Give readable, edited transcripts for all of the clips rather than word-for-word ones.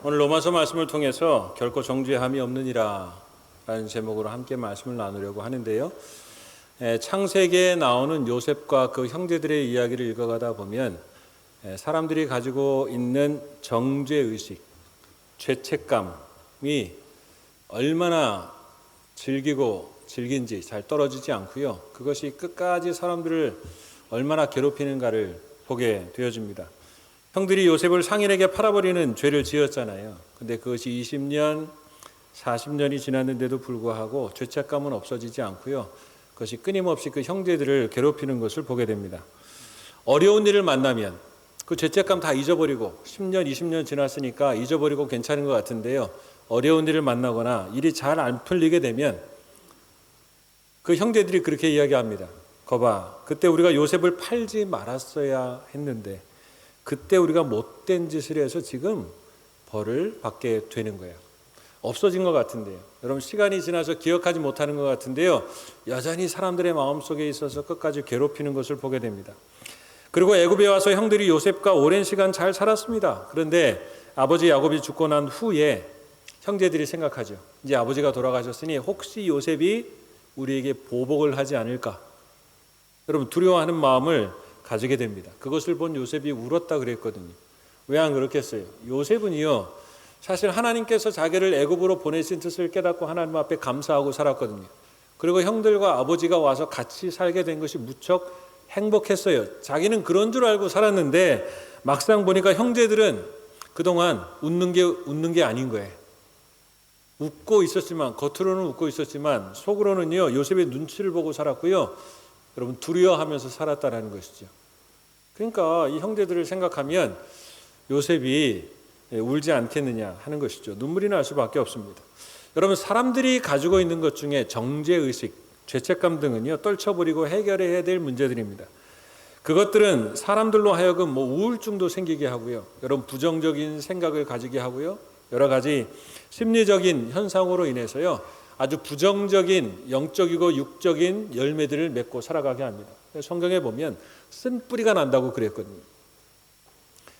오늘 로마서 말씀을 통해서 결코 정죄함이 없느니라 라는 제목으로 함께 말씀을 나누려고 하는데요. 창세기에 나오는 요셉과 그 형제들의 이야기를 읽어가다 보면 사람들이 가지고 있는 정죄의식, 죄책감이 얼마나 질긴지 잘 떨어지지 않고요. 그것이 끝까지 사람들을 얼마나 괴롭히는가를 보게 되어집니다. 형들이 요셉을 상인에게 팔아버리는 죄를 지었잖아요. 근데 그것이 20년, 40년이 지났는데도 불구하고 죄책감은 없어지지 않고요. 그것이 끊임없이 그 형제들을 괴롭히는 것을 보게 됩니다. 어려운 일을 만나면 그 죄책감 다 잊어버리고 10년, 20년 지났으니까 잊어버리고 괜찮은 것 같은데요. 어려운 일을 만나거나 일이 잘 안 풀리게 되면 그 형제들이 그렇게 이야기합니다. 거봐, 그때 우리가 요셉을 팔지 말았어야 했는데 그때 우리가 못된 짓을 해서 지금 벌을 받게 되는 거예요. 없어진 것 같은데요. 여러분, 시간이 지나서 기억하지 못하는 것 같은데요. 여전히 사람들의 마음속에 있어서 끝까지 괴롭히는 것을 보게 됩니다. 그리고 애굽에 와서 형들이 요셉과 오랜 시간 잘 살았습니다. 그런데 아버지 야곱이 죽고 난 후에 형제들이 생각하죠. 이제 아버지가 돌아가셨으니 혹시 요셉이 우리에게 보복을 하지 않을까? 여러분, 두려워하는 마음을 가지게 됩니다. 그것을 본 요셉이 울었다 그랬거든요. 왜 안 그렇겠어요? 요셉은요, 사실 하나님께서 자기를 애굽으로 보내신 뜻을 깨닫고 하나님 앞에 감사하고 살았거든요. 그리고 형들과 아버지가 와서 같이 살게 된 것이 무척 행복했어요. 자기는 그런 줄 알고 살았는데 막상 보니까 형제들은 그동안 웃는 게 아닌 거예요. 웃고 있었지만, 겉으로는 웃고 있었지만 속으로는요, 요셉의 눈치를 보고 살았고요. 여러분, 두려워하면서 살았다는 것이죠. 그러니까 이 형제들을 생각하면 요셉이 울지 않겠느냐 하는 것이죠. 눈물이 날 수밖에 없습니다. 여러분, 사람들이 가지고 있는 것 중에 정죄의식, 죄책감 등은요, 떨쳐버리고 해결해야 될 문제들입니다. 그것들은 사람들로 하여금 우울증도 생기게 하고요. 여러분, 부정적인 생각을 가지게 하고요. 여러 가지 심리적인 현상으로 인해서요, 아주 부정적인 영적이고 육적인 열매들을 맺고 살아가게 합니다. 성경에 보면 쓴뿌리가 난다고 그랬거든요.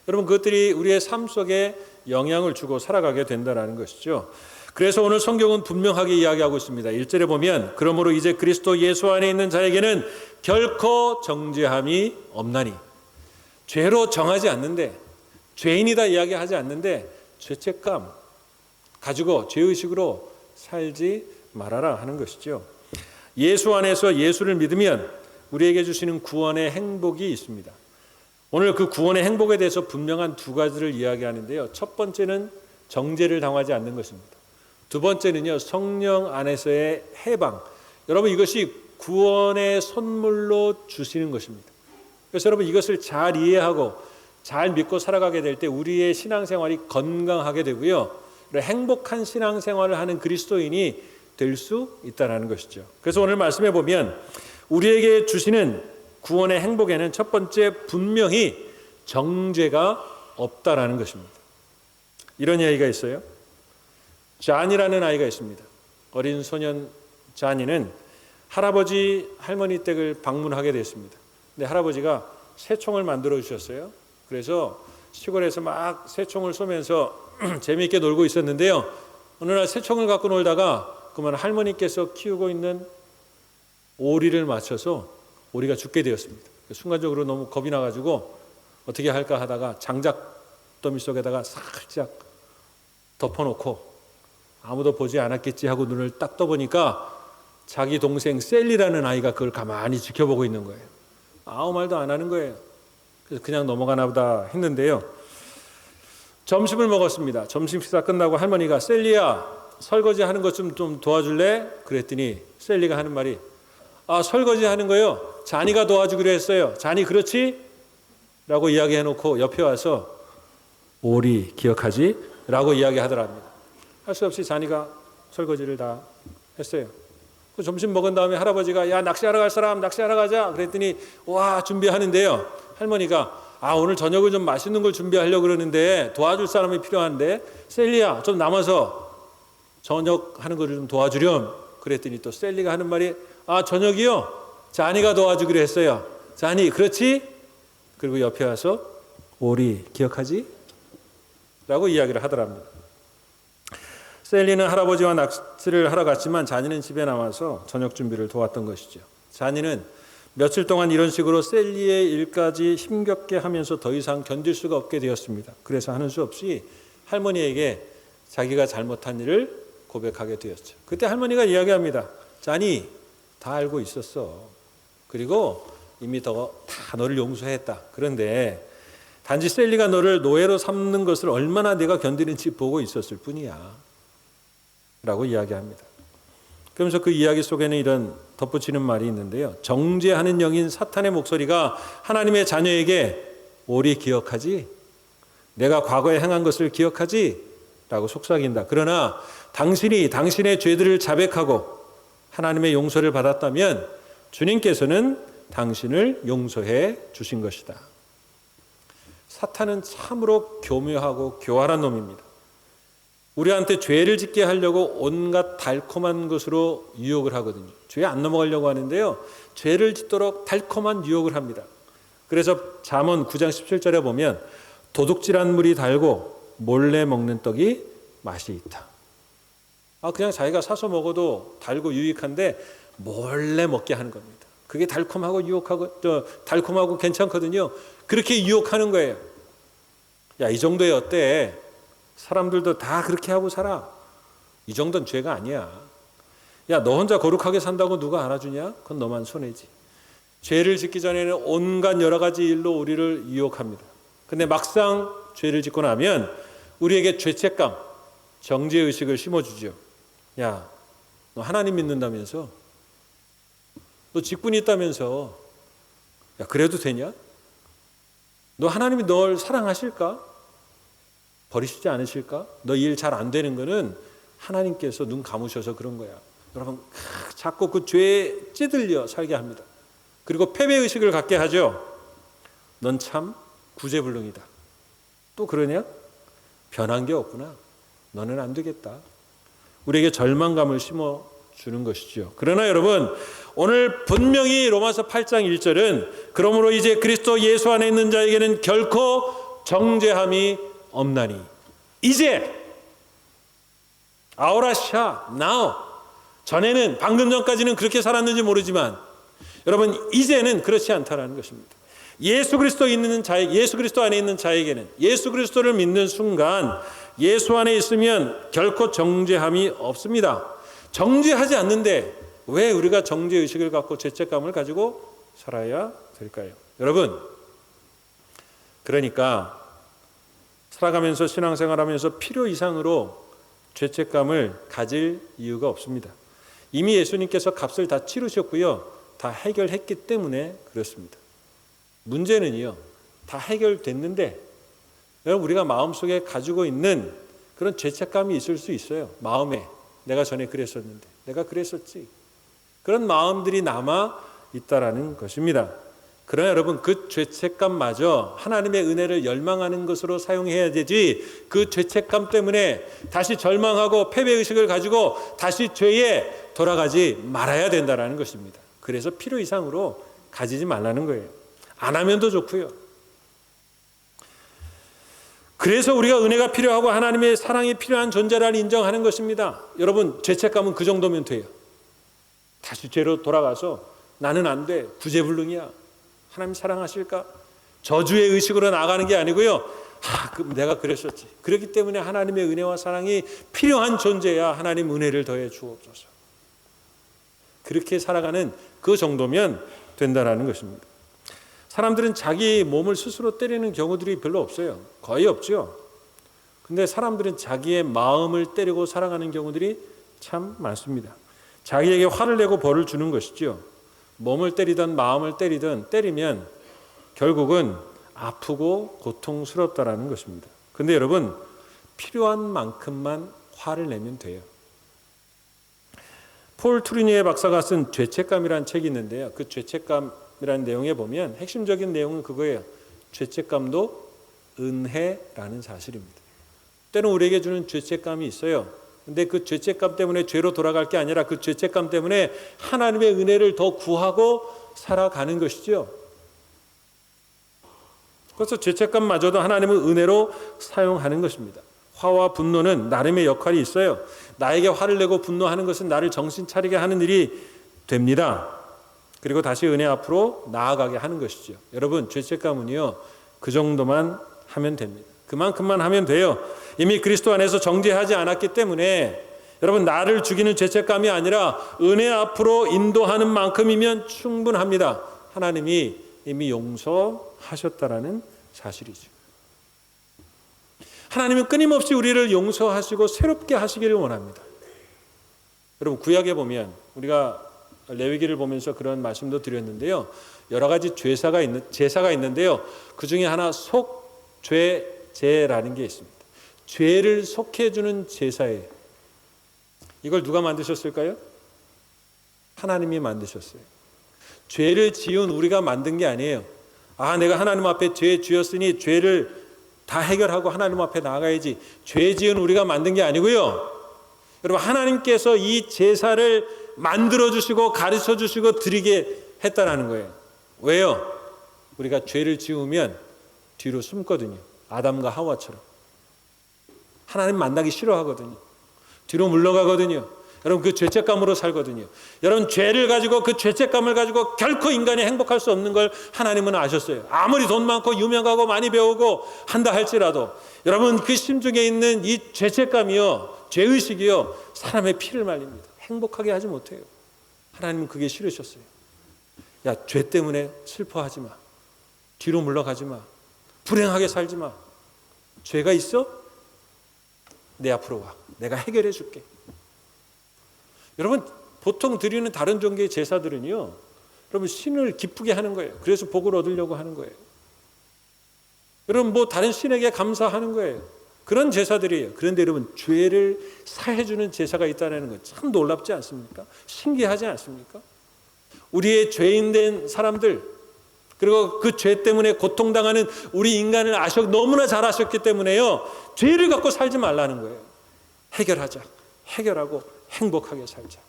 여러분, 그것들이 우리의 삶 속에 영향을 주고 살아가게 된다는 것이죠. 그래서 오늘 성경은 분명하게 이야기하고 있습니다. 1절에 보면 그러므로 이제 그리스도 예수 안에 있는 자에게는 결코 정죄함이 없나니, 죄로 정하지 않는데, 죄인이다 이야기하지 않는데 죄책감 가지고 죄의식으로 살지 말아라 하는 것이죠. 예수 안에서 예수를 믿으면 우리에게 주시는 구원의 행복이 있습니다. 오늘 그 구원의 행복에 대해서 분명한 두 가지를 이야기하는데요. 첫 번째는 정죄를 당하지 않는 것입니다. 두 번째는요, 성령 안에서의 해방. 여러분, 이것이 구원의 선물로 주시는 것입니다. 그래서 여러분, 이것을 잘 이해하고 잘 믿고 살아가게 될 때 우리의 신앙생활이 건강하게 되고요, 행복한 신앙생활을 하는 그리스도인이 될 수 있다는 것이죠. 그래서 오늘 말씀해 보면 우리에게 주시는 구원의 행복에는 첫 번째, 분명히 정죄가 없다라는 것입니다. 이런 이야기가 있어요. 잔이라는 아이가 있습니다. 어린 소년 잔이는 할아버지 할머니 댁을 방문하게 됐습니다. 근데 할아버지가 새총을 만들어 주셨어요. 그래서 시골에서 막 새총을 쏘면서 재미있게 놀고 있었는데요. 어느 날 새총을 갖고 놀다가 그만 할머니께서 키우고 있는 오리를 맞춰서 오리가 죽게 되었습니다. 순간적으로 너무 겁이 나가지고 어떻게 할까 하다가 장작더미 속에다가 살짝 덮어놓고 아무도 보지 않았겠지 하고 눈을 딱 떠보니까 자기 동생 셀리라는 아이가 그걸 가만히 지켜보고 있는 거예요. 아무 말도 안 하는 거예요. 그래서 그냥 넘어가나 보다 했는데요. 점심을 먹었습니다. 점심 식사 끝나고 할머니가 셀리야, 설거지 하는 것 좀 도와줄래? 그랬더니 셀리가 하는 말이, 설거지 하는 거요? 잔이가 도와주기로 했어요. 잔이 그렇지? 라고 이야기해놓고 옆에 와서 오리 기억하지? 라고 이야기하더랍니다. 할 수 없이 잔이가 설거지를 다 했어요. 그 점심 먹은 다음에 할아버지가 야, 낚시하러 갈 사람 낚시하러 가자 그랬더니 와, 준비하는데요. 할머니가 오늘 저녁을 좀 맛있는 걸 준비하려고 그러는데 도와줄 사람이 필요한데 셀리야, 좀 남아서 저녁 하는 거를 좀 도와주렴. 그랬더니 또 셀리가 하는 말이 저녁이요? 잔이가 도와주기로 했어요. 잔이 그렇지? 그리고 옆에 와서 오리 기억하지? 라고 이야기를 하더랍니다. 셀리는 할아버지와 낚시를 하러 갔지만 자니는 집에 남아서 저녁 준비를 도왔던 것이죠. 자니는 며칠 동안 이런 식으로 셀리의 일까지 힘겹게 하면서 더 이상 견딜 수가 없게 되었습니다. 그래서 하는 수 없이 할머니에게 자기가 잘못한 일을 고백하게 되었죠. 그때 할머니가 이야기합니다. 자니, 다 알고 있었어. 그리고 이미 다 너를 용서했다. 그런데 단지 셀리가 너를 노예로 삼는 것을 얼마나 내가 견디는지 보고 있었을 뿐이야. 라고 이야기합니다. 그러면서 그 이야기 속에는 이런 덧붙이는 말이 있는데요. 정죄하는 영인 사탄의 목소리가 하나님의 자녀에게 오리 기억하지? 내가 과거에 행한 것을 기억하지? 라고 속삭인다. 그러나 당신이 당신의 죄들을 자백하고 하나님의 용서를 받았다면 주님께서는 당신을 용서해 주신 것이다. 사탄은 참으로 교묘하고 교활한 놈입니다. 우리한테 죄를 짓게 하려고 온갖 달콤한 것으로 유혹을 하거든요. 죄 안 넘어가려고 하는데요. 죄를 짓도록 달콤한 유혹을 합니다. 그래서 잠언 9장 17절에 보면 도둑질한 물이 달고 몰래 먹는 떡이 맛이 있다. 그냥 자기가 사서 먹어도 달고 유익한데 몰래 먹게 하는 겁니다. 그게 달콤하고 유혹하고 달콤하고 괜찮거든요. 그렇게 유혹하는 거예요. 야, 이 정도에 어때? 사람들도 다 그렇게 하고 살아. 이 정도는 죄가 아니야. 야, 너 혼자 거룩하게 산다고 누가 알아주냐? 그건 너만 손해지. 죄를 짓기 전에는 온갖 여러 가지 일로 우리를 유혹합니다. 근데 막상 죄를 짓고 나면 우리에게 죄책감, 정죄의식을 심어주죠. 야, 너 하나님 믿는다면서? 너 직분이 있다면서? 야, 그래도 되냐? 너 하나님이 널 사랑하실까? 버리시지 않으실까? 너 일 잘 안 되는 거는 하나님께서 눈 감으셔서 그런 거야. 여러분, 자꾸 그 죄에 찌들려 살게 합니다. 그리고 패배의식을 갖게 하죠. 넌 참 구제불능이다. 또 그러냐? 변한 게 없구나. 너는 안 되겠다. 우리에게 절망감을 심어주는 것이죠. 그러나 여러분, 오늘 분명히 로마서 8장 1절은 그러므로 이제 그리스도 예수 안에 있는 자에게는 결코 정죄함이 없나니 이제 아우라샤 now 전에는 방금 전까지는 그렇게 살았는지 모르지만 여러분 이제는 그렇지 않다라는 것입니다. 예수 그리스도 안에 있는 자에게는 예수 그리스도를 믿는 순간 예수 안에 있으면 결코 정죄함이 없습니다. 정죄하지 않는데 왜 우리가 정죄의식을 갖고 죄책감을 가지고 살아야 될까요? 여러분, 그러니까 살아가면서 신앙생활하면서 필요 이상으로 죄책감을 가질 이유가 없습니다. 이미 예수님께서 값을 다 치르셨고요. 다 해결했기 때문에 그렇습니다. 문제는요. 다 해결됐는데 여러분 우리가 마음속에 가지고 있는 그런 죄책감이 있을 수 있어요. 마음에 내가 전에 그랬었는데 내가 그랬었지. 그런 마음들이 남아 있다라는 것입니다. 그러나 여러분 그 죄책감마저 하나님의 은혜를 열망하는 것으로 사용해야 되지 그 죄책감 때문에 다시 절망하고 패배의식을 가지고 다시 죄에 돌아가지 말아야 된다는 것입니다. 그래서 필요 이상으로 가지지 말라는 거예요. 안 하면 더 좋고요. 그래서 우리가 은혜가 필요하고 하나님의 사랑이 필요한 존재라는 인정하는 것입니다. 여러분 죄책감은 그 정도면 돼요. 다시 죄로 돌아가서 나는 안 돼. 구제불능이야. 하나님 사랑하실까? 저주의 의식으로 나가는 게 아니고요. 내가 그랬었지. 그렇기 때문에 하나님의 은혜와 사랑이 필요한 존재야. 하나님 은혜를 더해 주옵소서. 그렇게 살아가는 그 정도면 된다라는 것입니다. 사람들은 자기 몸을 스스로 때리는 경우들이 별로 없어요. 거의 없죠. 근데 사람들은 자기의 마음을 때리고 살아가는 경우들이 참 많습니다. 자기에게 화를 내고 벌을 주는 것이죠. 몸을 때리든 마음을 때리면 결국은 아프고 고통스럽다라는 것입니다. 근데 여러분 필요한 만큼만 화를 내면 돼요. 폴 투르니에 박사가 쓴 죄책감이라는 책이 있는데요. 그 죄책감이라는 내용에 보면 핵심적인 내용은 그거예요. 죄책감도 은혜라는 사실입니다. 때는 우리에게 주는 죄책감이 있어요. 근데 그 죄책감 때문에 죄로 돌아갈 게 아니라 그 죄책감 때문에 하나님의 은혜를 더 구하고 살아가는 것이죠. 그래서 죄책감마저도 하나님은 은혜로 사용하는 것입니다. 화와 분노는 나름의 역할이 있어요. 나에게 화를 내고 분노하는 것은 나를 정신 차리게 하는 일이 됩니다. 그리고 다시 은혜 앞으로 나아가게 하는 것이죠. 여러분, 죄책감은요, 그 정도만 하면 됩니다. 그만큼만 하면 돼요. 이미 그리스도 안에서 정죄하지 않았기 때문에 여러분, 나를 죽이는 죄책감이 아니라 은혜 앞으로 인도하는 만큼이면 충분합니다. 하나님이 이미 용서하셨다라는 사실이죠. 하나님은 끊임없이 우리를 용서하시고 새롭게 하시기를 원합니다. 여러분, 구약에 보면 우리가 레위기를 보면서 그런 말씀도 드렸는데요. 여러 가지 제사가 있는데요. 그 중에 하나 속죄제라는 게 있습니다. 죄를 속해주는 제사예요. 이걸 누가 만드셨을까요? 하나님이 만드셨어요. 죄를 지은 우리가 만든 게 아니에요. 내가 하나님 앞에 죄 지었으니 죄를 다 해결하고 하나님 앞에 나가야지. 죄 지은 우리가 만든 게 아니고요. 여러분, 하나님께서 이 제사를 만들어 주시고 가르쳐 주시고 드리게 했다라는 거예요. 왜요? 우리가 죄를 지으면 뒤로 숨거든요. 아담과 하와처럼. 하나님 만나기 싫어하거든요. 뒤로 물러가거든요. 여러분, 그 죄책감으로 살거든요. 여러분, 죄를 가지고 그 죄책감을 가지고 결코 인간이 행복할 수 없는 걸 하나님은 아셨어요. 아무리 돈 많고 유명하고 많이 배우고 한다 할지라도 여러분, 그 심중에 있는 이 죄책감이요, 죄의식이요, 사람의 피를 말립니다. 행복하게 하지 못해요. 하나님은 그게 싫으셨어요. 야, 죄 때문에 슬퍼하지 마. 뒤로 물러가지 마. 불행하게 살지 마. 죄가 있어? 내 앞으로 와. 내가 해결해 줄게. 여러분, 보통 드리는 다른 종교의 제사들은요, 여러분, 신을 기쁘게 하는 거예요. 그래서 복을 얻으려고 하는 거예요. 여러분, 다른 신에게 감사하는 거예요. 그런 제사들이에요. 그런데 여러분, 죄를 사해주는 제사가 있다는 건 참 놀랍지 않습니까? 신기하지 않습니까? 우리의 죄인된 사람들, 그리고 그 죄 때문에 고통당하는 우리 인간을 너무나 잘 아셨기 때문에요, 죄를 갖고 살지 말라는 거예요. 해결하자. 해결하고 행복하게 살자.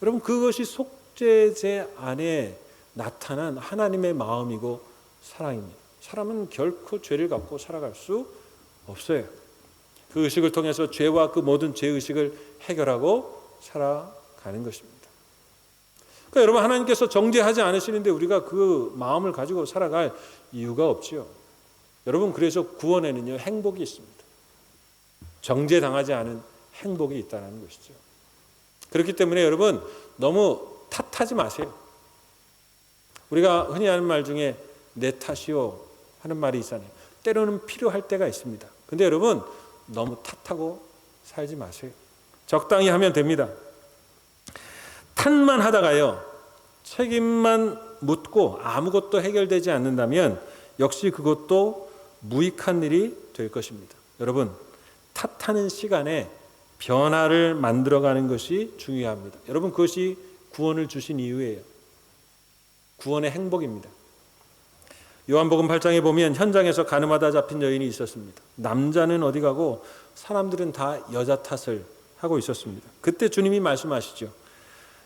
여러분, 그것이 속죄제 안에 나타난 하나님의 마음이고 사랑입니다. 사람은 결코 죄를 갖고 살아갈 수 없어요. 그 의식을 통해서 죄와 그 모든 죄의식을 해결하고 살아가는 것입니다. 그러니까 여러분, 하나님께서 정죄하지 않으시는데 우리가 그 마음을 가지고 살아갈 이유가 없지요. 여러분, 그래서 구원에는요, 행복이 있습니다. 정죄당하지 않은 행복이 있다는 것이죠. 그렇기 때문에 여러분, 너무 탓하지 마세요. 우리가 흔히 하는 말 중에 내 탓이요 하는 말이 있잖아요. 때로는 필요할 때가 있습니다. 근데 여러분, 너무 탓하고 살지 마세요. 적당히 하면 됩니다. 탓만 하다가요, 책임만 묻고 아무것도 해결되지 않는다면 역시 그것도 무익한 일이 될 것입니다. 여러분, 탓하는 시간에 변화를 만들어가는 것이 중요합니다. 여러분, 그것이 구원을 주신 이유예요. 구원의 행복입니다. 요한복음 8장에 보면 현장에서 가늠하다 잡힌 여인이 있었습니다. 남자는 어디 가고 사람들은 다 여자 탓을 하고 있었습니다. 그때 주님이 말씀하시죠.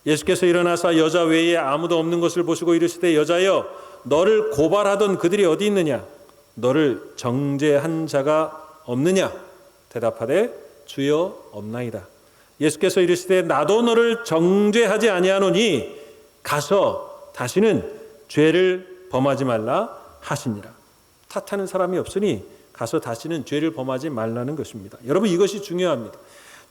예수께서 일어나사 여자 외에 아무도 없는 것을 보시고 이르시되 여자여, 너를 고발하던 그들이 어디 있느냐? 너를 정죄한 자가 없느냐? 대답하되 주여 없나이다. 예수께서 이르시되 나도 너를 정죄하지 아니하노니 가서 다시는 죄를 범하지 말라 하시니라. 탓하는 사람이 없으니 가서 다시는 죄를 범하지 말라는 것입니다. 여러분, 이것이 중요합니다.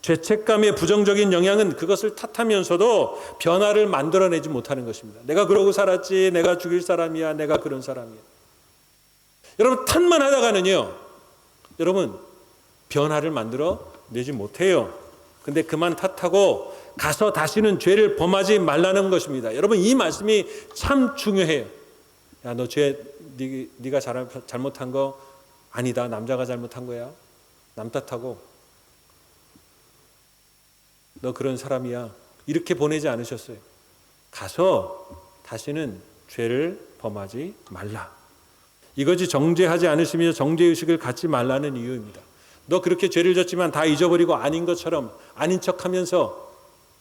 죄책감의 부정적인 영향은 그것을 탓하면서도 변화를 만들어내지 못하는 것입니다. 내가 그러고 살았지, 내가 죽일 사람이야, 내가 그런 사람이야. 여러분, 탓만 하다가는요, 여러분, 변화를 만들어내지 못해요. 근데 그만 탓하고 가서 다시는 죄를 범하지 말라는 것입니다. 여러분, 이 말씀이 참 중요해요. 야, 너 네가 잘못한 거 아니다. 남자가 잘못한 거야. 남 탓하고 너 그런 사람이야. 이렇게 보내지 않으셨어요. 가서 다시는 죄를 범하지 말라. 이것이 정죄하지 않으시며 정죄의식을 갖지 말라는 이유입니다. 너 그렇게 죄를 졌지만 다 잊어버리고 아닌 것처럼 아닌 척하면서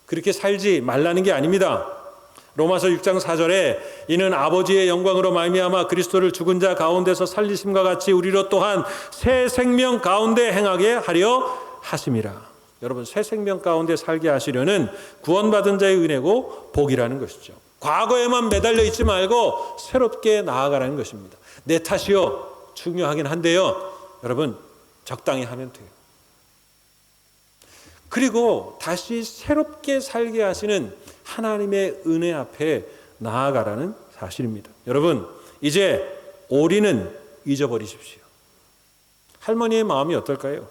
그렇게 살지 말라는 게 아닙니다. 로마서 6장 4절에 이는 아버지의 영광으로 말미암아 그리스도를 죽은 자 가운데서 살리심과 같이 우리로 또한 새 생명 가운데 행하게 하려 하심이라. 여러분, 새 생명 가운데 살게 하시려는 구원받은 자의 은혜고 복이라는 것이죠. 과거에만 매달려 있지 말고 새롭게 나아가라는 것입니다. 내 탓이요, 중요하긴 한데요, 여러분 적당히 하면 돼요. 그리고 다시 새롭게 살게 하시는 하나님의 은혜 앞에 나아가라는 사실입니다. 여러분, 이제 오리는 잊어버리십시오. 할머니의 마음이 어떨까요?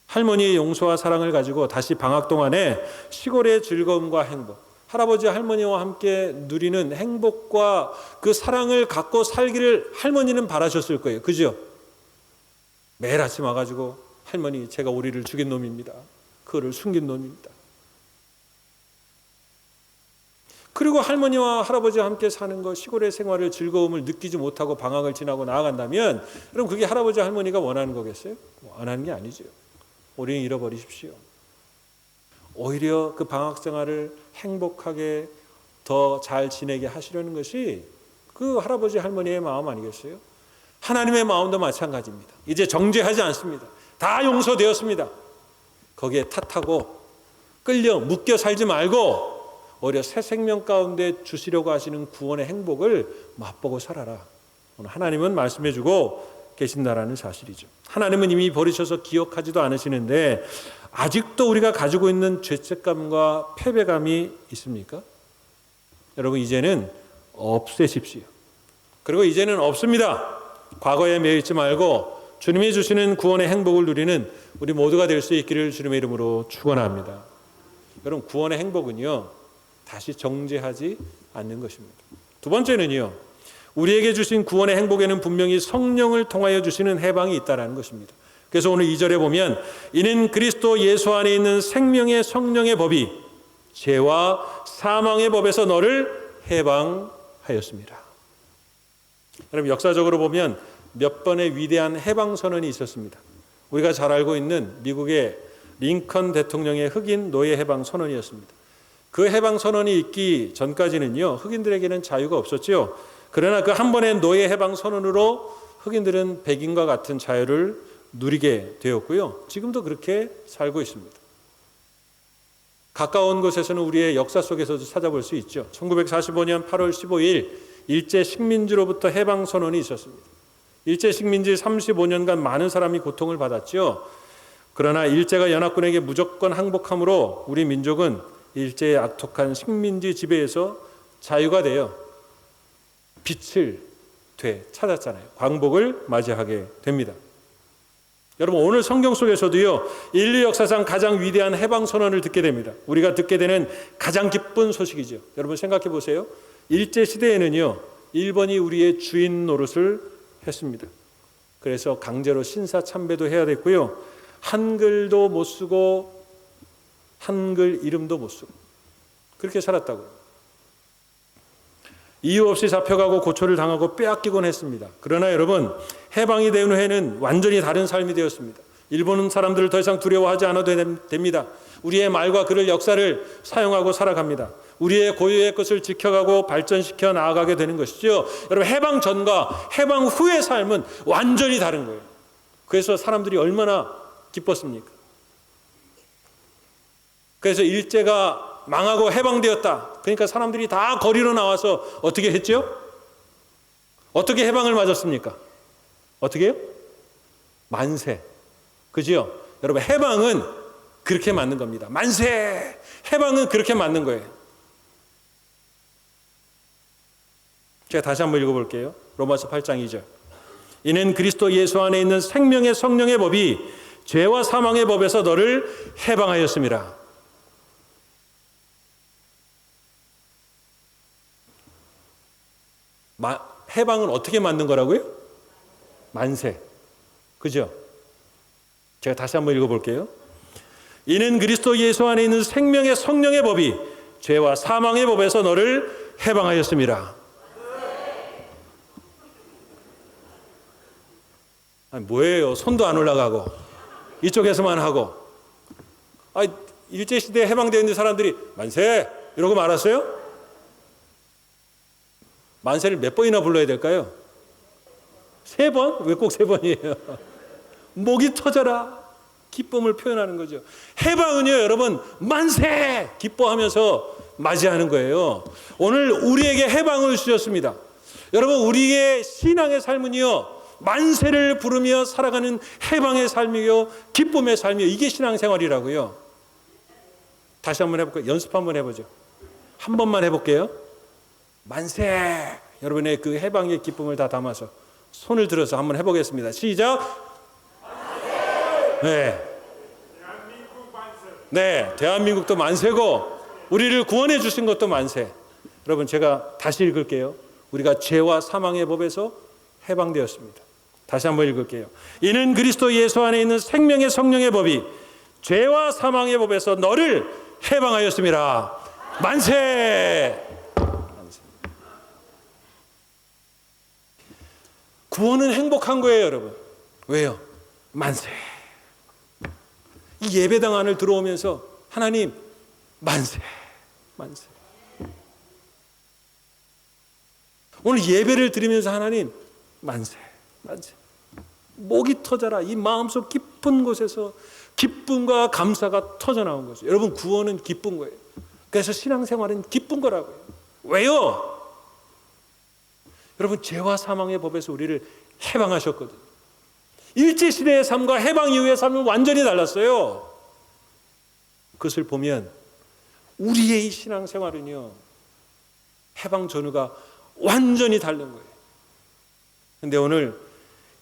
할머니의 용서와 사랑을 가지고 다시 방학 동안에 시골의 즐거움과 행복, 할아버지 할머니와 함께 누리는 행복과 그 사랑을 갖고 살기를 할머니는 바라셨을 거예요. 그죠? 매일 아침 와가지고 할머니, 제가 오리를 죽인 놈입니다. 그거를 숨긴 놈입니다. 그리고 할머니와 할아버지와 함께 사는 것, 시골의 생활의 즐거움을 느끼지 못하고 방학을 지나고 나아간다면, 그럼 그게 할아버지 할머니가 원하는 거겠어요? 원하는 게 아니죠. 오리는 잃어버리십시오. 오히려 그 방학 생활을 행복하게 더 잘 지내게 하시려는 것이 그 할아버지 할머니의 마음 아니겠어요? 하나님의 마음도 마찬가지입니다. 이제 정죄하지 않습니다. 다 용서되었습니다. 거기에 탓하고 끌려 묶여 살지 말고 오히려 새 생명 가운데 주시려고 하시는 구원의 행복을 맛보고 살아라. 오늘 하나님은 말씀해주고 계신다라는 사실이죠. 하나님은 이미 버리셔서 기억하지도 않으시는데 아직도 우리가 가지고 있는 죄책감과 패배감이 있습니까? 여러분, 이제는 없애십시오. 그리고 이제는 없습니다. 과거에 매여 있지 말고 주님이 주시는 구원의 행복을 누리는 우리 모두가 될 수 있기를 주님의 이름으로 축원합니다. 여러분, 구원의 행복은요, 다시 정죄하지 않는 것입니다. 두 번째는요, 우리에게 주신 구원의 행복에는 분명히 성령을 통하여 주시는 해방이 있다는 것입니다. 그래서 오늘 2절에 보면 이는 그리스도 예수 안에 있는 생명의 성령의 법이 죄와 사망의 법에서 너를 해방하였습니다. 여러분, 역사적으로 보면 몇 번의 위대한 해방 선언이 있었습니다. 우리가 잘 알고 있는 미국의 링컨 대통령의 흑인 노예 해방 선언이었습니다. 그 해방 선언이 있기 전까지는요, 흑인들에게는 자유가 없었죠. 그러나 그 한 번의 노예 해방 선언으로 흑인들은 백인과 같은 자유를 누리게 되었고요. 지금도 그렇게 살고 있습니다. 가까운 곳에서는 우리의 역사 속에서도 찾아볼 수 있죠. 1945년 8월 15일 일제 식민지로부터 해방 선언이 있었습니다. 일제 식민지 35년간 많은 사람이 고통을 받았죠. 그러나 일제가 연합군에게 무조건 항복함으로 우리 민족은 일제의 악독한 식민지 지배에서 자유가 되어 빛을 찾았잖아요. 광복을 맞이하게 됩니다. 여러분, 오늘 성경 속에서도요, 인류 역사상 가장 위대한 해방 선언을 듣게 됩니다. 우리가 듣게 되는 가장 기쁜 소식이죠. 여러분, 생각해 보세요. 일제 시대에는요, 일본이 우리의 주인 노릇을 했습니다. 그래서 강제로 신사 참배도 해야 됐고요, 한글도 못 쓰고 한글 이름도 못 쓰고 그렇게 살았다고요. 이유 없이 잡혀가고 고초를 당하고 빼앗기곤 했습니다. 그러나 여러분, 해방이 된 후에는 완전히 다른 삶이 되었습니다. 일본 사람들을 더 이상 두려워하지 않아도 됩니다. 우리의 말과 글을 역사를 사용하고 살아갑니다. 우리의 고유의 것을 지켜가고 발전시켜 나아가게 되는 것이죠. 여러분, 해방 전과 해방 후의 삶은 완전히 다른 거예요. 그래서 사람들이 얼마나 기뻤습니까? 그래서 일제가 망하고 해방되었다. 그러니까 사람들이 다 거리로 나와서 어떻게 했죠? 어떻게 해방을 맞았습니까? 어떻게 해요? 만세. 그죠? 여러분, 해방은 그렇게 맞는 겁니다. 만세! 해방은 그렇게 맞는 거예요. 제가 다시 한번 읽어볼게요. 로마서 8장 2절. 이는 그리스도 예수 안에 있는 생명의 성령의 법이 죄와 사망의 법에서 너를 해방하였습니다. 해방은 어떻게 만든 거라고요? 만세. 그죠? 제가 다시 한번 읽어볼게요. 이는 그리스도 예수 안에 있는 생명의 성령의 법이 죄와 사망의 법에서 너를 해방하였습니다. 아니, 뭐예요? 손도 안 올라가고 이쪽에서만 하고. 일제시대에 해방되어 있는 사람들이 만세! 이러고 말았어요? 만세를 몇 번이나 불러야 될까요? 3번? 왜 꼭 3번이에요? 목이 터져라. 기쁨을 표현하는 거죠. 해방은요, 여러분, 만세! 기뻐하면서 맞이하는 거예요. 오늘 우리에게 해방을 주셨습니다. 여러분, 우리의 신앙의 삶은요, 만세를 부르며 살아가는 해방의 삶이요, 기쁨의 삶이요. 이게 신앙생활이라고요. 다시 한번 해볼까요? 연습 한번 해보죠. 한 번만 해볼게요. 만세! 여러분의 그 해방의 기쁨을 다 담아서 손을 들어서 한번 해보겠습니다. 시작! 네. 네, 대한민국도 만세고 우리를 구원해 주신 것도 만세. 여러분, 제가 다시 읽을게요. 우리가 죄와 사망의 법에서 해방되었습니다. 다시 한번 읽을게요. 이는 그리스도 예수 안에 있는 생명의 성령의 법이 죄와 사망의 법에서 너를 해방하였습니다. 만세! 만세. 구원은 행복한 거예요, 여러분. 왜요? 만세. 이 예배당 안을 들어오면서 하나님 만세, 만세. 오늘 예배를 드리면서 하나님 만세, 만세. 목이 터져라. 이 마음속 깊은 곳에서 기쁨과 감사가 터져나온 거죠. 여러분, 구원은 기쁜 거예요. 그래서 신앙생활은 기쁜 거라고요. 왜요? 여러분, 죄와 사망의 법에서 우리를 해방하셨거든요. 일제시대의 삶과 해방 이후의 삶은 완전히 달랐어요. 그것을 보면 우리의 이 신앙생활은요, 해방 전후가 완전히 다른 거예요. 그런데 오늘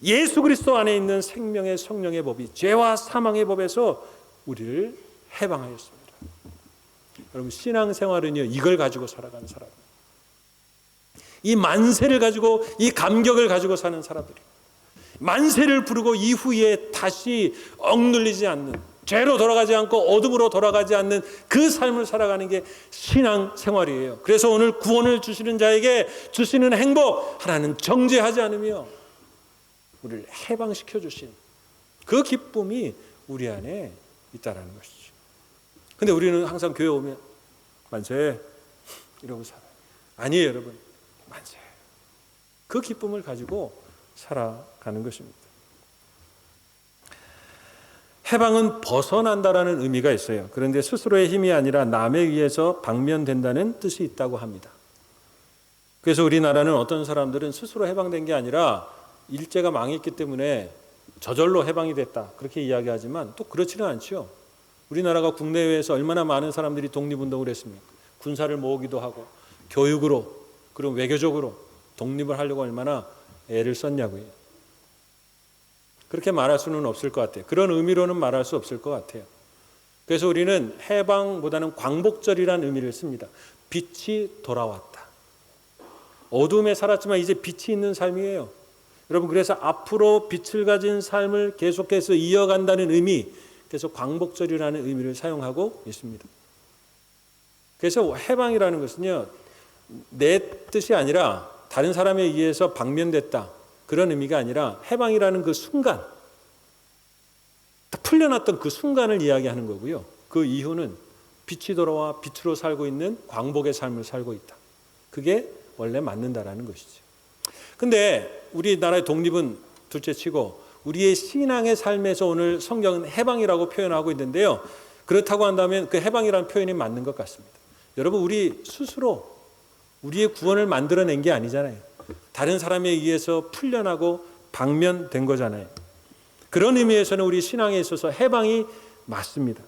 예수 그리스도 안에 있는 생명의 성령의 법이 죄와 사망의 법에서 우리를 해방하였습니다. 여러분, 신앙생활은요, 이걸 가지고 살아가는 사람, 이 만세를 가지고, 이 감격을 가지고 사는 사람들이, 만세를 부르고 이후에 다시 억눌리지 않는, 죄로 돌아가지 않고 어둠으로 돌아가지 않는 그 삶을 살아가는 게 신앙생활이에요. 그래서 오늘 구원을 주시는 자에게 주시는 행복, 하나는 정죄하지 않으며 우리를 해방시켜 주신 그 기쁨이 우리 안에 있다라는 것이죠. 근데 우리는 항상 교회 오면 만세 이러고 살아요. 아니에요, 여러분. 만세. 그 기쁨을 가지고 살아가는 것입니다. 해방은 벗어난다라는 의미가 있어요. 그런데 스스로의 힘이 아니라 남에 의해서 방면된다는 뜻이 있다고 합니다. 그래서 우리나라는 어떤 사람들은 스스로 해방된 게 아니라 일제가 망했기 때문에 저절로 해방이 됐다, 그렇게 이야기하지만 또 그렇지는 않죠. 우리나라가 국내외에서 얼마나 많은 사람들이 독립운동을 했습니까? 군사를 모으기도 하고 교육으로, 그리고 외교적으로 독립을 하려고 얼마나 애를 썼냐고요. 그렇게 말할 수는 없을 것 같아요. 그런 의미로는 말할 수 없을 것 같아요. 그래서 우리는 해방보다는 광복절이라는 의미를 씁니다. 빛이 돌아왔다. 어둠에 살았지만 이제 빛이 있는 삶이에요. 여러분, 그래서 앞으로 빛을 가진 삶을 계속해서 이어간다는 의미, 그래서 광복절이라는 의미를 사용하고 있습니다. 그래서 해방이라는 것은요, 내 뜻이 아니라 다른 사람에 의해서 방면됐다, 그런 의미가 아니라 해방이라는 그 순간, 풀려났던 그 순간을 이야기하는 거고요. 그 이후는 빛이 돌아와 빛으로 살고 있는 광복의 삶을 살고 있다. 그게 원래 맞는다라는 것이죠. 근데 우리나라의 독립은 둘째치고 우리의 신앙의 삶에서 오늘 성경은 해방이라고 표현하고 있는데요. 그렇다고 한다면 그 해방이라는 표현이 맞는 것 같습니다. 여러분, 우리 스스로 우리의 구원을 만들어낸 게 아니잖아요. 다른 사람에 의해서 풀려나고 방면된 거잖아요. 그런 의미에서는 우리 신앙에 있어서 해방이 맞습니다.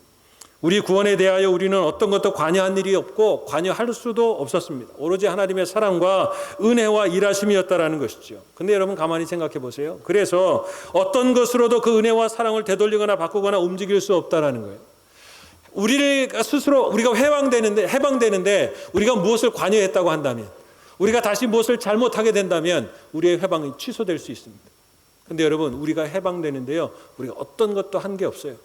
우리 구원에 대하여 우리는 어떤 것도 관여한 일이 없고 관여할 수도 없었습니다. 오로지 하나님의 사랑과 은혜와 일하심이었다라는 것이죠. 근데 여러분, 가만히 생각해 보세요. 그래서 어떤 것으로도 그 은혜와 사랑을 되돌리거나 바꾸거나 움직일 수 없다라는 거예요. 우리가 스스로 우리가 해방되는데 우리가 무엇을 관여했다고 한다면, 우리가 다시 무엇을 잘못하게 된다면 우리의 해방이 취소될 수 있습니다. 근데 여러분, 우리가 해방되는데요, 우리가 어떤 것도 한 게 없어요.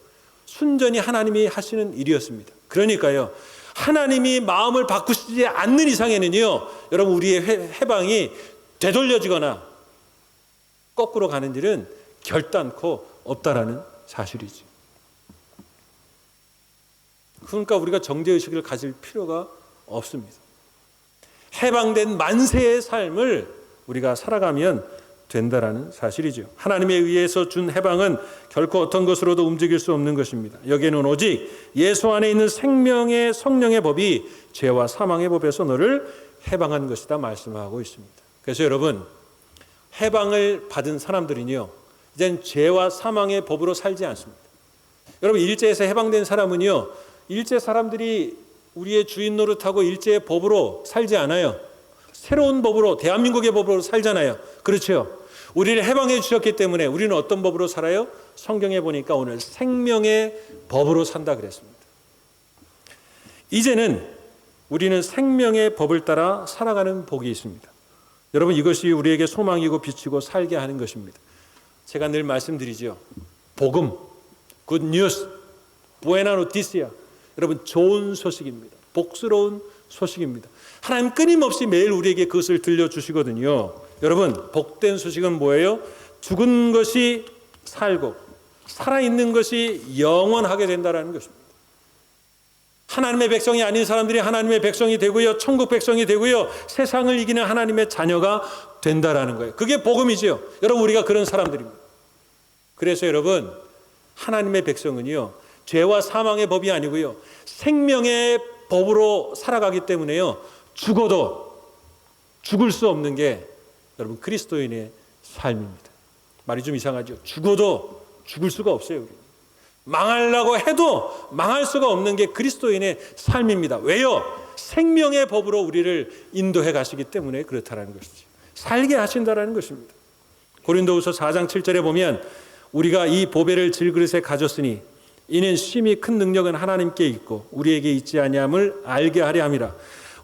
순전히 하나님이 하시는 일이었습니다. 그러니까요, 하나님이 마음을 바꾸시지 않는 이상에는요, 여러분, 우리의 해방이 되돌려지거나 거꾸로 가는 일은 결단코 없다라는 사실이죠. 그러니까 우리가 정죄의식을 가질 필요가 없습니다. 해방된 만세의 삶을 우리가 살아가면 된다라는 사실이죠. 하나님에 의해서 준 해방은 결코 어떤 것으로도 움직일 수 없는 것입니다. 여기에는 오직 예수 안에 있는 생명의 성령의 법이 죄와 사망의 법에서 너를 해방한 것이다 말씀하고 있습니다. 그래서 여러분, 해방을 받은 사람들은요, 이젠 죄와 사망의 법으로 살지 않습니다. 여러분, 일제에서 해방된 사람은요, 일제 사람들이 우리의 주인 노릇하고 일제의 법으로 살지 않아요. 새로운 법으로, 대한민국의 법으로 살잖아요. 그렇죠? 우리를 해방해 주셨기 때문에 우리는 어떤 법으로 살아요? 성경에 보니까 오늘 생명의 법으로 산다 그랬습니다. 이제는 우리는 생명의 법을 따라 살아가는 복이 있습니다. 여러분, 이것이 우리에게 소망이고 빛이고 살게 하는 것입니다. 제가 늘 말씀드리죠. 복음, good news, buena noticia. 여러분, 좋은 소식입니다. 복스러운 소식입니다. 하나님 끊임없이 매일 우리에게 그것을 들려주시거든요. 여러분, 복된 소식은 뭐예요? 죽은 것이 살고 살아있는 것이 영원하게 된다는 것입니다. 하나님의 백성이 아닌 사람들이 하나님의 백성이 되고요, 천국 백성이 되고요, 세상을 이기는 하나님의 자녀가 된다라는 거예요. 그게 복음이죠. 여러분, 우리가 그런 사람들입니다. 그래서 여러분, 하나님의 백성은요, 죄와 사망의 법이 아니고요, 생명의 법으로 살아가기 때문에요, 죽어도 죽을 수 없는 게 여러분 그리스도인의 삶입니다. 말이 좀 이상하죠. 죽어도 죽을 수가 없어요. 우리. 망하려고 해도 망할 수가 없는 게 그리스도인의 삶입니다. 왜요? 생명의 법으로 우리를 인도해 가시기 때문에 그렇다는 것이죠. 살게 하신다라는 것입니다. 고린도후서 4장 7절에 보면 우리가 이 보배를 질그릇에 가졌으니 이는 심히 큰 능력은 하나님께 있고 우리에게 있지 아니함을 알게 하려 함이라.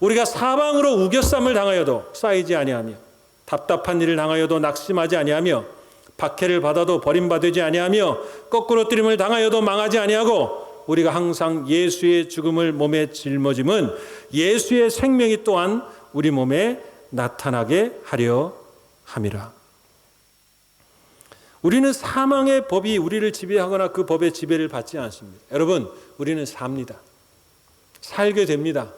우리가 사방으로 우겨쌈을 당하여도 쌓이지 아니하며 답답한 일을 당하여도 낙심하지 아니하며 박해를 받아도 버림받지 아니하며 거꾸로 뜨림을 당하여도 망하지 아니하고 우리가 항상 예수의 죽음을 몸에 짊어짐은 예수의 생명이 또한 우리 몸에 나타나게 하려 함이라. 우리는 사망의 법이 우리를 지배하거나 그 법의 지배를 받지 않습니다. 여러분, 우리는 삽니다. 살게 됩니다.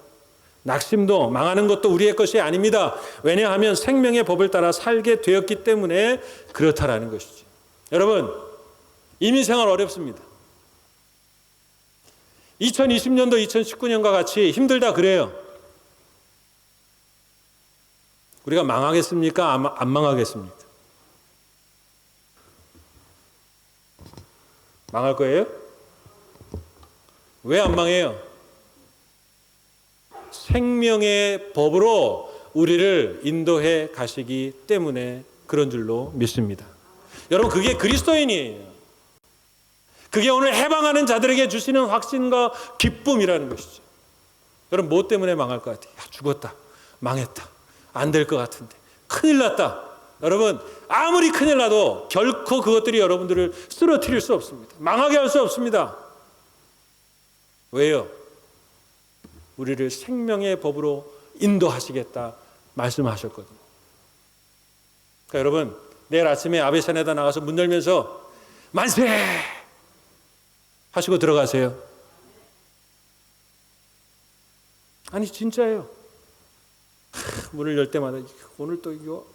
낙심도 망하는 것도 우리의 것이 아닙니다. 왜냐하면 생명의 법을 따라 살게 되었기 때문에 그렇다라는 것이죠. 여러분, 이민생활 어렵습니다. 2020년도 2019년과 같이 힘들다 그래요. 우리가 망하겠습니까? 안 망하겠습니까? 망할 거예요? 왜 안 망해요? 생명의 법으로 우리를 인도해 가시기 때문에 그런 줄로 믿습니다. 여러분, 그게 그리스도인이에요. 그게 오늘 해방하는 자들에게 주시는 확신과 기쁨이라는 것이죠. 여러분, 뭐 때문에 망할 것 같아요? 야, 죽었다, 망했다, 안 될 것 같은데, 큰일 났다. 여러분, 아무리 큰일 나도 결코 그것들이 여러분들을 쓰러뜨릴 수 없습니다. 망하게 할 수 없습니다. 왜요? 우리를 생명의 법으로 인도하시겠다 말씀하셨거든요. 그러니까 여러분, 내일 아침에 아베산에다 나가서 문 열면서 만세 하시고 들어가세요. 아니, 진짜예요. 문을 열 때마다 오늘 또 이거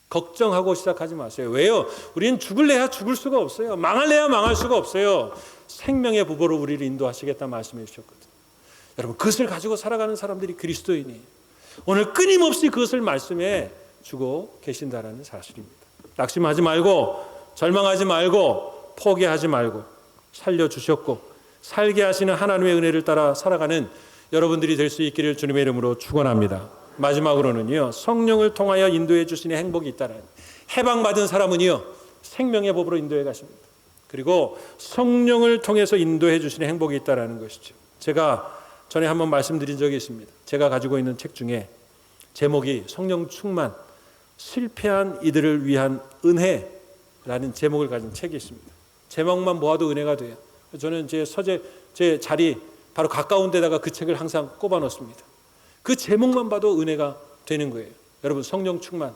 걱정하고 시작하지 마세요. 왜요? 우리는 죽을래야 죽을 수가 없어요. 망할래야 망할 수가 없어요. 생명의 법으로 우리를 인도하시겠다 말씀해 주셨거든요. 여러분, 그것을 가지고 살아가는 사람들이 그리스도인이에요. 오늘 끊임없이 그것을 말씀해 주고 계신다는 사실입니다. 낙심하지 말고, 절망하지 말고, 포기하지 말고 살려주셨고 살게 하시는 하나님의 은혜를 따라 살아가는 여러분들이 될 수 있기를 주님의 이름으로 축원합니다. 마지막으로는요, 성령을 통하여 인도해 주시는 행복이 있다는, 해방받은 사람은요 생명의 법으로 인도해 가십니다. 그리고 성령을 통해서 인도해 주시는 행복이 있다는 것이죠. 제가 전에 한번 말씀드린 적이 있습니다. 제가 가지고 있는 책 중에 제목이 성령 충만, 실패한 이들을 위한 은혜라는 제목을 가진 책이 있습니다. 제목만 모아도 은혜가 돼요. 저는 제 서재, 제 자리 바로 가까운 데다가 그 책을 항상 꼽아 놓습니다. 그 제목만 봐도 은혜가 되는 거예요. 여러분, 성령 충만,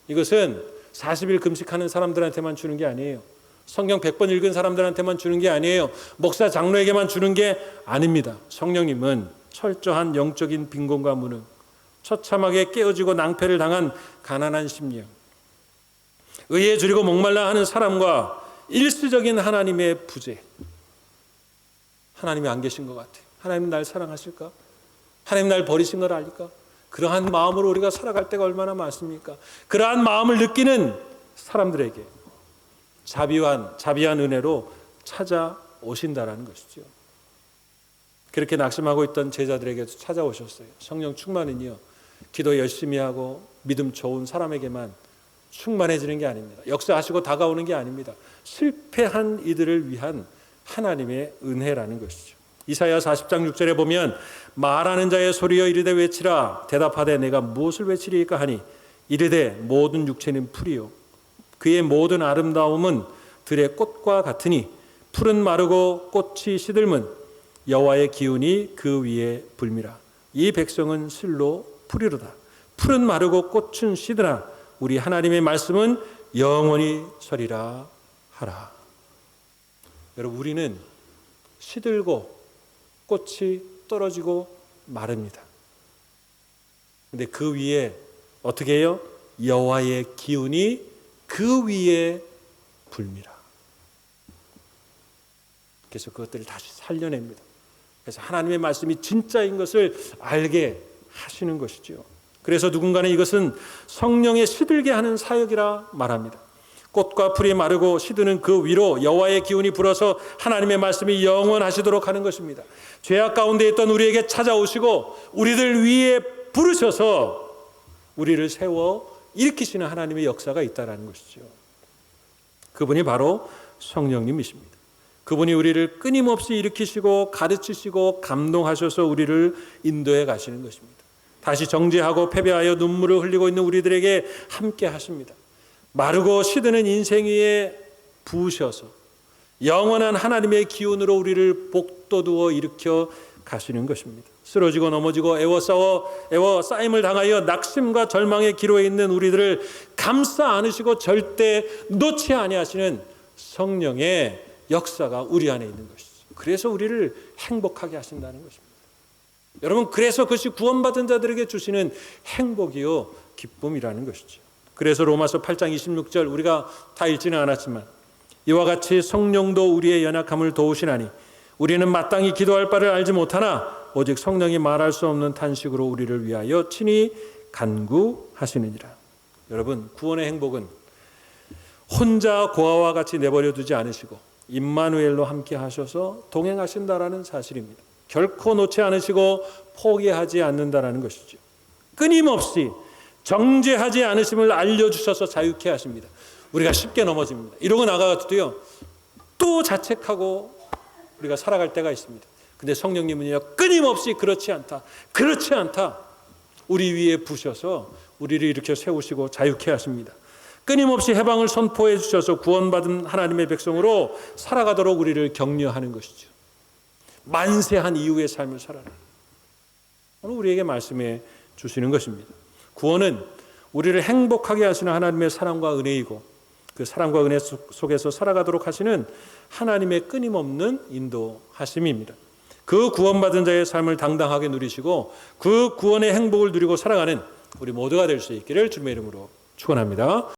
이것은 40일 금식하는 사람들한테만 주는 게 아니에요. 성경 100번 읽은 사람들한테만 주는 게 아니에요. 목사 장로에게만 주는 게 아닙니다. 성령님은 철저한 영적인 빈곤과 무능, 처참하게 깨어지고 낭패를 당한 가난한 심령, 의에 줄이고 목말라 하는 사람과 일시적인 하나님의 부재. 하나님이 안 계신 것 같아요. 하나님 날 사랑하실까? 하나님 날 버리신 걸 알까? 그러한 마음으로 우리가 살아갈 때가 얼마나 많습니까? 그러한 마음을 느끼는 사람들에게 자비한 은혜로 찾아오신다라는 것이죠. 그렇게 낙심하고 있던 제자들에게도 찾아오셨어요. 성령 충만은요, 기도 열심히 하고 믿음 좋은 사람에게만 충만해지는 게 아닙니다. 역사하시고 다가오는 게 아닙니다. 실패한 이들을 위한 하나님의 은혜라는 것이죠. 이사야 40장 6절에 보면 말하는 자의 소리여 이르되 외치라. 대답하되 내가 무엇을 외치리이까 하니 이르되 모든 육체는 풀이요 그의 모든 아름다움은 들의 꽃과 같으니 풀은 마르고 꽃이 시들면 여호와의 기운이 그 위에 불미라. 이 백성은 실로 풀이로다. 풀은 마르고 꽃은 시드나 우리 하나님의 말씀은 영원히 서리라 하라. 여러분, 우리는 시들고 꽃이 떨어지고 마릅니다. 근데 그 위에 어떻게 해요? 여호와의 기운이 그 위에 불미라. 그래서 그것들을 다시 살려냅니다. 그래서 하나님의 말씀이 진짜인 것을 알게 하시는 것이죠. 그래서 누군가는 이것은 성령의 시들게 하는 사역이라 말합니다. 꽃과 풀이 마르고 시드는 그 위로 여호와의 기운이 불어서 하나님의 말씀이 영원하시도록 하는 것입니다. 죄악 가운데 있던 우리에게 찾아오시고 우리들 위에 부르셔서 우리를 세워 일으키시는 하나님의 역사가 있다는 것이죠. 그분이 바로 성령님이십니다. 그분이 우리를 끊임없이 일으키시고 가르치시고 감동하셔서 우리를 인도해 가시는 것입니다. 다시 정죄하고 패배하여 눈물을 흘리고 있는 우리들에게 함께 하십니다. 마르고 시드는 인생 위에 부으셔서 영원한 하나님의 기운으로 우리를 복돋우어 일으켜 가시는 것입니다. 쓰러지고 넘어지고 애워 쌓임을 당하여 낙심과 절망의 기로에 있는 우리들을 감싸 안으시고 절대 놓지 아니하시는 성령의 역사가 우리 안에 있는 것이죠. 그래서 우리를 행복하게 하신다는 것입니다. 여러분, 그래서 그것이 구원받은 자들에게 주시는 행복이요 기쁨이라는 것이죠. 그래서 로마서 8장 26절 우리가 다 읽지는 않았지만 이와 같이 성령도 우리의 연약함을 도우시나니 우리는 마땅히 기도할 바를 알지 못하나 오직 성령이 말할 수 없는 탄식으로 우리를 위하여 친히 간구하시느니라. 여러분, 구원의 행복은 혼자 고아와 같이 내버려 두지 않으시고 임마누엘로 함께 하셔서 동행하신다라는 사실입니다. 결코 놓지 않으시고 포기하지 않는다라는 것이죠. 끊임없이 정죄하지 않으심을 알려주셔서 자유케 하십니다. 우리가 쉽게 넘어집니다. 이러고 나가도요 또 자책하고 우리가 살아갈 때가 있습니다. 근데 성령님은요 끊임없이 그렇지 않다 우리 위에 부셔서 우리를 일으켜 세우시고 자유케 하십니다. 끊임없이 해방을 선포해 주셔서 구원받은 하나님의 백성으로 살아가도록 우리를 격려하는 것이죠. 만세한 이후의 삶을 살아라. 오늘 우리에게 말씀해 주시는 것입니다. 구원은 우리를 행복하게 하시는 하나님의 사랑과 은혜이고 그 사랑과 은혜 속에서 살아가도록 하시는 하나님의 끊임없는 인도하심입니다. 그 구원받은 자의 삶을 당당하게 누리시고 그 구원의 행복을 누리고 살아가는 우리 모두가 될 수 있기를 주님의 이름으로 축원합니다.